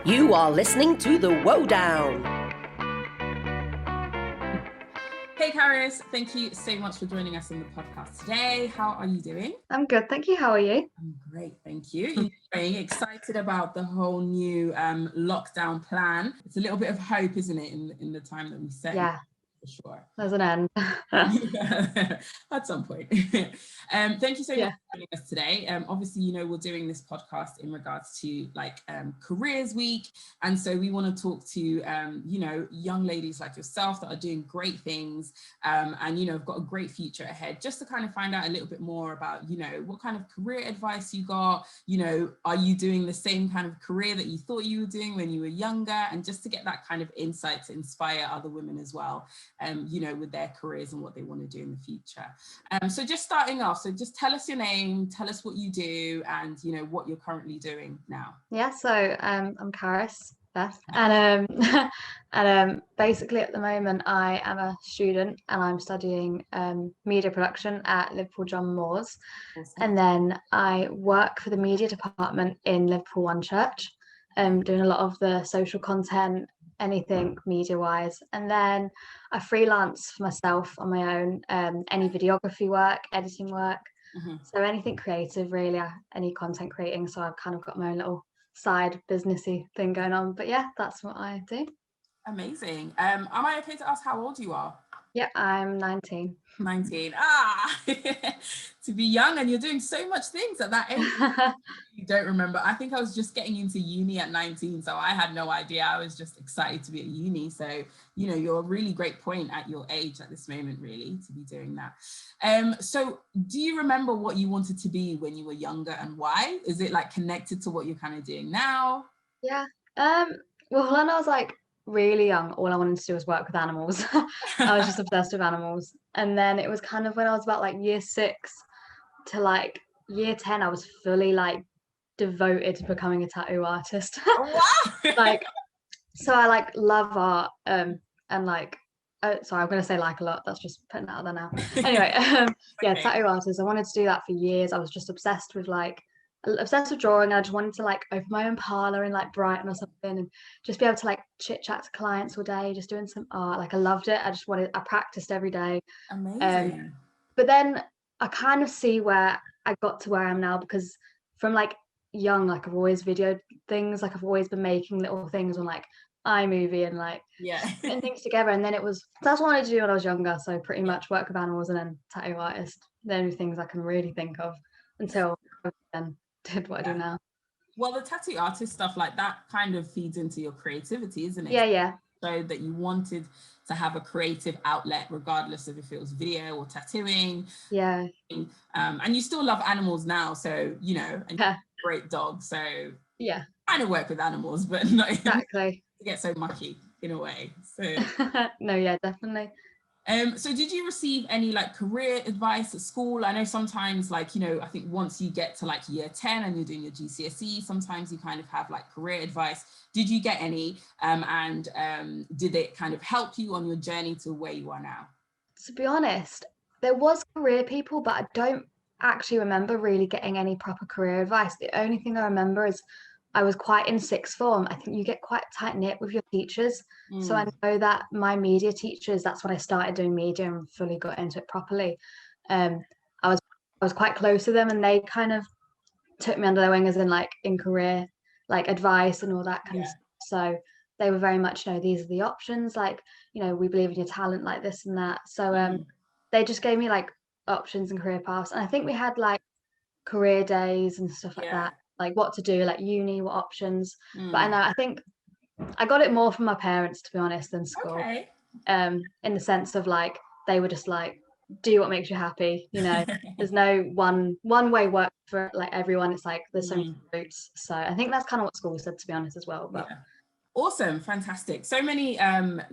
You are listening to The Wowdown. Hey Carys, thank you so much for joining us on the podcast today. How are you doing? I'm good, thank you. How are you? I'm great, thank you. Enjoying, excited about the whole new lockdown plan. It's a little bit of hope, isn't it, in the time that we set? Yeah, for sure. there's an end. At some point. Thank you so much for joining us today. Obviously, you know, we're doing this podcast in regards to Careers Week. And so we want to talk to, you know, young ladies like yourself that are doing great things and, you know, have got a great future ahead, just to kind of find out a little bit more about, you know, what kind of career advice you got, you know, are you doing the same kind of career that you thought you were doing when you were younger? And just to get that kind of insight to inspire other women as well, you know, with their careers and what they want to do in the future. So just starting off, so just tell us your name, tell us what you do, and you know what you're currently doing now. Yeah, so I'm Carys Beth, and basically at the moment I am a student and I'm studying media production at Liverpool John Moores. Awesome. And then I work for the media department in Liverpool One Church, doing a lot of the social content, anything media wise, and then I freelance for myself on my own, any videography work, editing work, so anything creative really, any content creating. So I've kind of got my own little side businessy thing going on, but yeah, that's what I do. Amazing. Am I okay to ask how old you are? Yeah, I'm 19. 19. To be young, and you're doing so much things at that age. You don't remember. I think I was just getting into uni at 19, so I had no idea. I was just excited to be at uni. So, you know, you're a really great point at your age at this moment, really, to be doing that. So do you remember what you wanted to be when you were younger and why? Is it like connected to what you're kind of doing now? Yeah. Well, when I was like really young, all I wanted to do was work with animals. I was just obsessed with animals. And then it was kind of when I was about like year 6 to like year 10, I was fully like devoted to becoming a tattoo artist. Wow. Like, so I like love art, and like, sorry, I'm gonna say like a lot, that's just putting that out there now. Anyway, yeah, Okay. tattoo artist. I wanted to do that for years. I was just obsessed with drawing. I just wanted to like open my own parlor in like Brighton or something and just be able to like chit chat to clients all day, just doing some art. Like I loved it. I practiced every day. Amazing. But then I kind of see where I got to where I am now, because from like young, like I've always videoed things, like I've always been making little things on like iMovie and like putting things together. And then that's what I wanted to do when I was younger. So pretty much work with animals and then tattoo artist. The only things I can really think of until I then did what I do now. Well, the tattoo artist stuff like that kind of feeds into your creativity, isn't it? Yeah. So that you wanted to have a creative outlet, regardless of if it was video or tattooing. Yeah. And you still love animals now, so you know, and you're a great dog. So yeah, kind of work with animals, but not exactly to get so mucky in a way. So no, yeah, definitely. So did you receive any like career advice at school? I know sometimes, like, you know, I think once you get to like year 10 and you're doing your GCSE, sometimes you kind of have like career advice. Did you get any? And did it kind of help you on your journey to where you are now? To be honest, there was career people, but I don't actually remember really getting any proper career advice. The only thing I remember is I was quite in sixth form. I think you get quite tight knit with your teachers. So I know that my media teachers, that's when I started doing media and fully got into it properly. I was quite close to them, and they kind of took me under their wing as in like in career like advice and all that kind of stuff. So they were very much, you know, these are the options, like, you know, we believe in your talent, like this and that. So they just gave me like options and career paths. And I think we had like career days and stuff like that, like what to do, like uni, what options. But I think I got it more from my parents, to be honest, than school. Okay. In the sense of like they were just like, do what makes you happy, you know. There's no one way work for like everyone. It's like there's so many routes. So I think that's kind of what school said, to be honest, as well. But awesome, fantastic. So many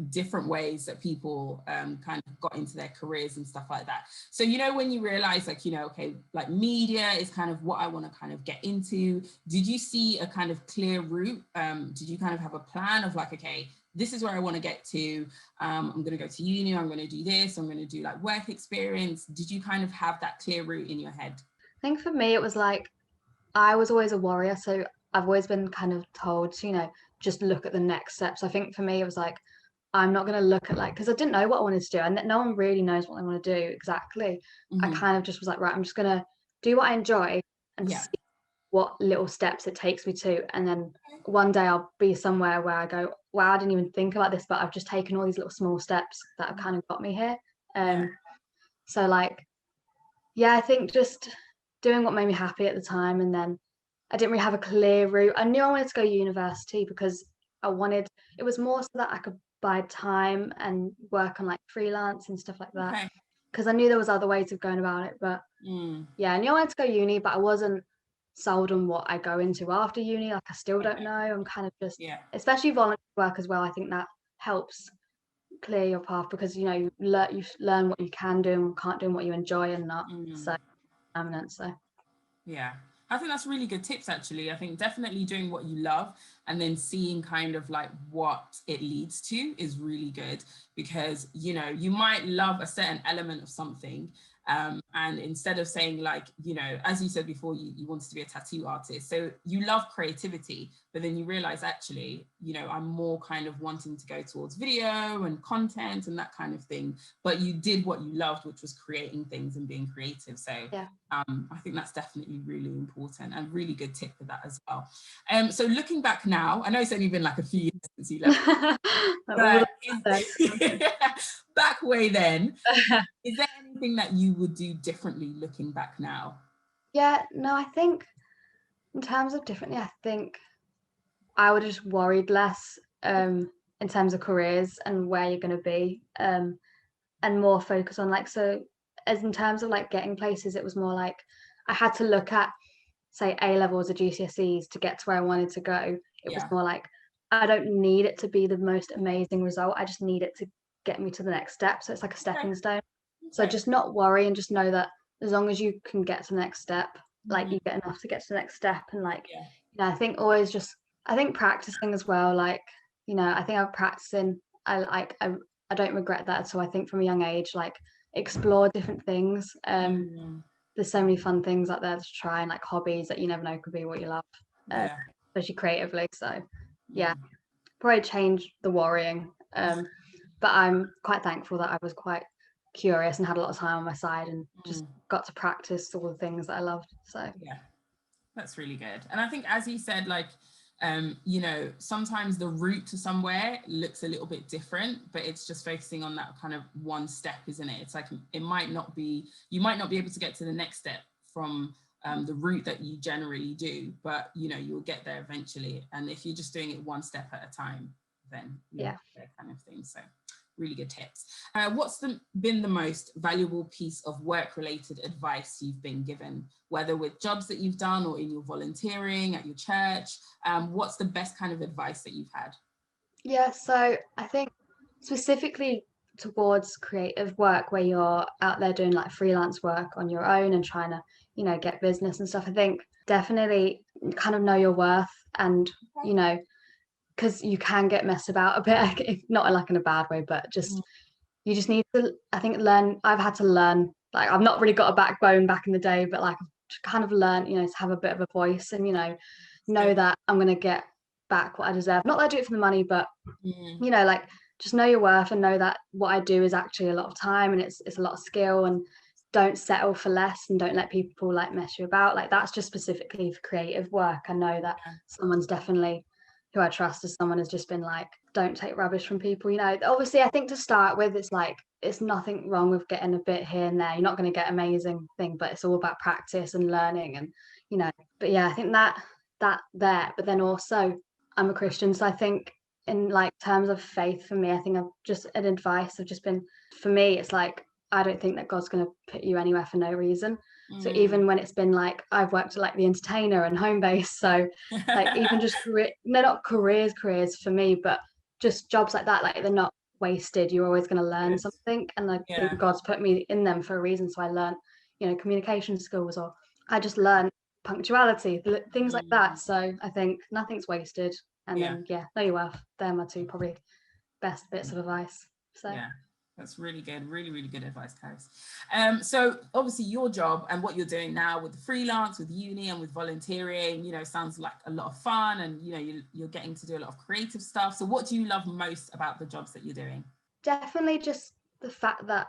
different ways that people kind of got into their careers and stuff like that. So, you know, when you realize like, you know, okay, like media is kind of what I want to kind of get into, did you see a kind of clear route? Did you kind of have a plan of like, okay, this is where I want to get to. I'm going to go to uni, I'm going to do this, I'm going to do like work experience. Did you kind of have that clear route in your head? I think for me, it was like, I was always a warrior. So I've always been kind of told to, you know, just look at the next steps. I think for me, it was like, I'm not going to look at like, because I didn't know what I wanted to do, and no one really knows what I want to do exactly. I kind of just was like, right, I'm just going to do what I enjoy and see what little steps it takes me to. And then one day I'll be somewhere where I go, wow, I didn't even think about this, but I've just taken all these little small steps that have kind of got me here. So like, yeah, I think just doing what made me happy at the time. And then I didn't really have a clear route. I knew I wanted to go university because it was more so that I could buy time and work on like freelance and stuff like that. Because I knew there was other ways of going about it. But yeah, I knew I wanted to go uni, but I wasn't sold on what I go into after uni. Like I still don't know. I'm kind of just, especially volunteer work as well. I think that helps clear your path, because you learn what you can do and can't do and what you enjoy and not. So permanent. So yeah, I think that's really good tips, actually. I think definitely doing what you love and then seeing kind of like what it leads to is really good, because, you know, you might love a certain element of something. And instead of saying like, you know, as you said before, you wanted to be a tattoo artist. So you love creativity, but then you realize actually, you know, I'm more kind of wanting to go towards video and content and that kind of thing. But you did what you loved, which was creating things and being creative. So I think that's definitely really important, and really good tip for that as well. So looking back now, I know it's only been like a few years since you left. But back way then, is there anything that you would do differently looking back now? Yeah, no, I think in terms of differently, I think I would have just worried less in terms of careers and where you're going to be, and more focus on like, so as in terms of like getting places, it was more like I had to look at, say, A levels or GCSEs to get to where I wanted to go. It was more like, I don't need it to be the most amazing result. I just need it to get me to the next step. So it's like a stepping stone. So just not worry and just know that as long as you can get to the next step, like you get enough to get to the next step. And like, you know, I think always just, I think practicing as well, like, you know, I think I'm practicing, I don't regret that. So I think from a young age, like explore different things. There's so many fun things out there to try, and like hobbies that you never know could be what you love, especially creatively. So yeah, probably change the worrying. But I'm quite thankful that I was quite curious and had a lot of time on my side and just got to practice all the things that I loved. So yeah, that's really good. And I think, as you said, like, you know, sometimes the route to somewhere looks a little bit different, but it's just focusing on that kind of one step, isn't it? It's like, you might not be able to get to the next step from the route that you generally do, but, you know, you'll get there eventually. And if you're just doing it one step at a time, then you'll get there, kind of thing. So really good tips. What's been the most valuable piece of work-related advice you've been given, whether with jobs that you've done or in your volunteering at your church? What's the best kind of advice that you've had? Yeah, so I think specifically towards creative work where you're out there doing like freelance work on your own and trying to, you know, get business and stuff, I think definitely kind of know your worth, and, you know, because you can get messed about a bit, not like in a bad way, but just you just need to, I think, learn. I've had to learn, like I've not really got a backbone back in the day, but like I've kind of learned, you know, to have a bit of a voice and, you know that I'm going to get back what I deserve. Not that I do it for the money, but, you know, like just know your worth and know that what I do is actually a lot of time and it's a lot of skill, and don't settle for less and don't let people like mess you about. Like that's just specifically for creative work. I know that someone's definitely who I trust as someone has just been like, don't take rubbish from people. You know, obviously I think to start with, it's like, it's nothing wrong with getting a bit here and there. You're not going to get amazing thing, but it's all about practice and learning, and, you know, but yeah, I think that there, but then also I'm a Christian. So I think in like terms of faith for me, I think I've just an advice have just been, for me, it's like, I don't think that God's going to put you anywhere for no reason. So even when it's been like, I've worked at like The Entertainer and Home Base, so like even just not careers for me, but just jobs like that, like they're not wasted. You're always going to learn something, and I think God's put me in them for a reason. So I learned, you know, communication skills, or I just learned punctuality, things like that. So I think nothing's wasted, and then know your worth. They're my two probably best bits of advice. So That's really good, really good advice, Carys. So obviously your job and what you're doing now with the freelance, with uni and with volunteering, you know, sounds like a lot of fun, and you know, you're getting to do a lot of creative stuff. So what do you love most about the jobs that you're doing? Definitely just the fact that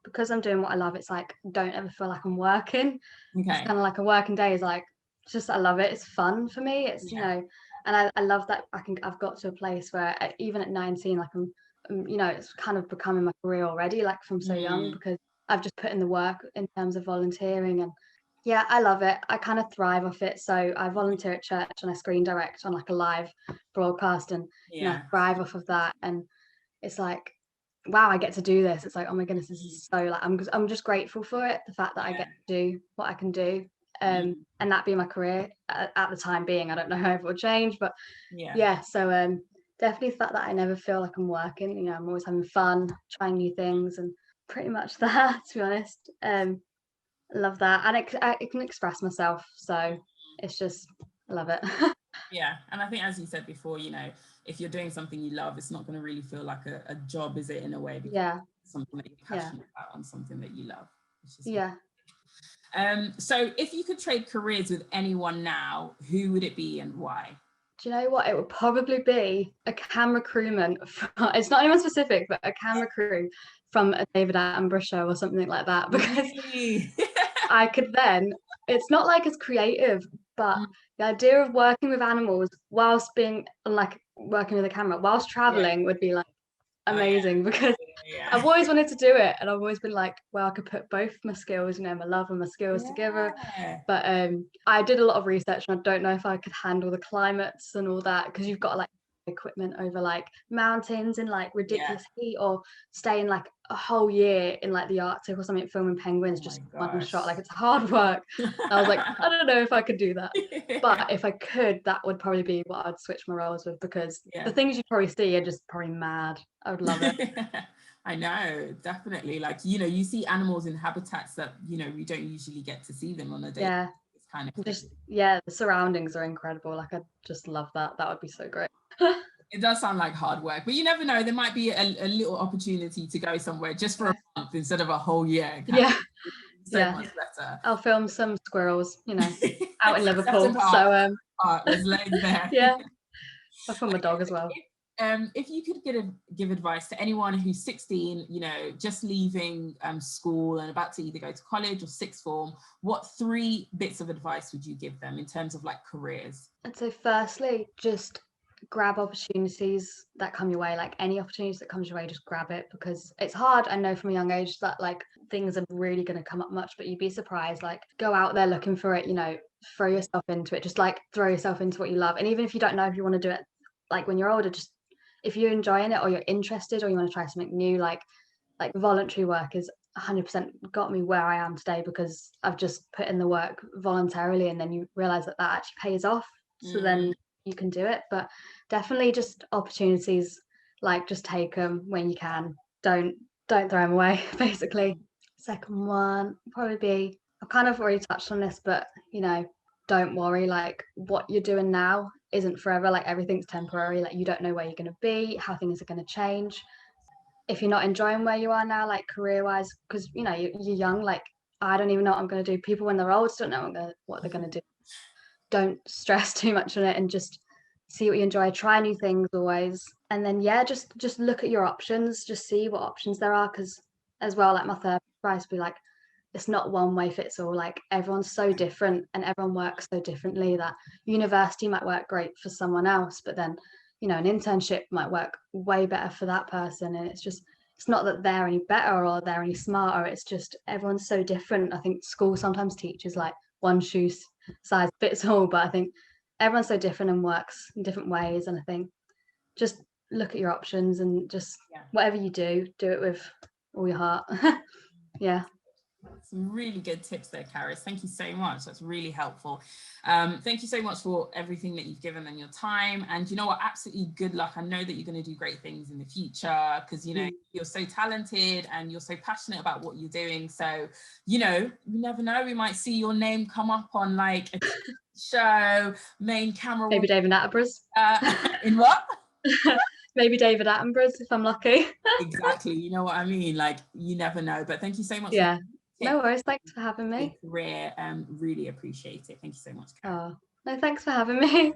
because I'm doing what I love, it's like don't ever feel like I'm working. It's Okay. kind of like a working day is like just I love it. It's fun for me. It's you know, and I love that I've got to a place where even at 19, like you know, it's kind of becoming my career already, like from so young, because I've just put in the work in terms of volunteering. And yeah, I love it. I kind of thrive off it. So I volunteer at church and I screen direct on like a live broadcast, and you know, I thrive off of that. And it's like, wow, I get to do this. It's like, oh my goodness, this is so like I'm just grateful for it, the fact that I get to do what I can do, and that be my career at the time being. I don't know how it will change, but yeah, so definitely the fact that I never feel like I'm working. You know, I'm always having fun, trying new things, and pretty much that, to be honest. Love that, and it can express myself, so it's just, I love it. Yeah, and I think, as you said before, you know, if you're doing something you love, it's not going to really feel like a job, is it, in a way? Because it's something that you're passionate about and something that you love. So if you could trade careers with anyone now, who would it be and why? Do you know what? It would probably be a camera crewman. It's not anyone specific, but a camera crew from a David Attenborough show or something like that. Because I could then, it's not like it's creative, but the idea of working with animals whilst being like working with a camera, whilst traveling would be like amazing, because I've always wanted to do it, and I've always been like, well, I could put both my skills, you know, my love and my skills together. But I did a lot of research, and I don't know if I could handle the climates and all that, because you've got like equipment over like mountains in like ridiculous heat, or stay in like a whole year in like the Arctic or something, filming penguins just one shot. Like, it's hard work. I was like, I don't know if I could do that. But if I could, that would probably be what I'd switch my roles with, because the things you probably see are just probably mad. I would love it. I know, definitely. Like, you know, you see animals in habitats that, you know, we don't usually get to see them on a day. Yeah. It's kind of just, the surroundings are incredible. Like, I just love that. That would be so great. It does sound like hard work, but you never know. There might be a little opportunity to go somewhere just for a month instead of a whole year. So much better. I'll film some squirrels, you know, out in Liverpool. So there's loads there. I'll film a dog as well. If you could give advice to anyone who's 16, you know, just leaving school and about to either go to college or sixth form, what 3 bits of advice would you give them in terms of like careers? I'd say firstly, just grab opportunities that come your way. Like, any opportunities that comes your way, just grab it, because it's hard. I know from a young age that like things are really going to come up much, but you'd be surprised. Like, go out there looking for it, you know, throw yourself into it. Just like throw yourself into what you love. And even if you don't know if you want to do it like when you're older, just if you're enjoying it or you're interested or you want to try something new, like voluntary work is 100% got me where I am today, because I've just put in the work voluntarily, and then you realize that actually pays off. So then you can do it. But definitely just opportunities, like, just take them when you can. Don't throw them away, basically. Second one probably be, I've kind of already touched on this, but you know, don't worry. Like, what you're doing now isn't forever. Like, everything's temporary. Like, you don't know where you're going to be, how things are going to change. If you're not enjoying where you are now, like career wise, because you know, you're young, like I don't even know what I'm going to do. People when they're old don't know what they're going to do. Don't stress too much on it, and just see what you enjoy. Try new things always, and then just look at your options. Just see what options there are, because as well, like my third advice would be like, it's not one way fits all. Like, everyone's so different and everyone works so differently, that university might work great for someone else, but then, you know, an internship might work way better for that person. And it's not that they're any better or they're any smarter. It's just everyone's so different. I think school sometimes teaches like one shoe size fits all, but I think everyone's so different and works in different ways. And I think just look at your options, and just whatever you do it with all your heart. Some really good tips there, Carys. Thank you so much. That's really helpful. Thank you so much for everything that you've given and your time. And you know what? Absolutely good luck. I know that you're going to do great things in the future, because, you know, you're so talented and you're so passionate about what you're doing. So, you know, you never know. We might see your name come up on like a show, main camera. Maybe David Attenborough's. In what? Maybe David Attenborough's if I'm lucky. Exactly. You know what I mean? Like, you never know. But thank you so much. Yeah. No worries. Thanks for having me. Career, really appreciate it. Thank you so much, Carys. Oh, no, thanks for having me.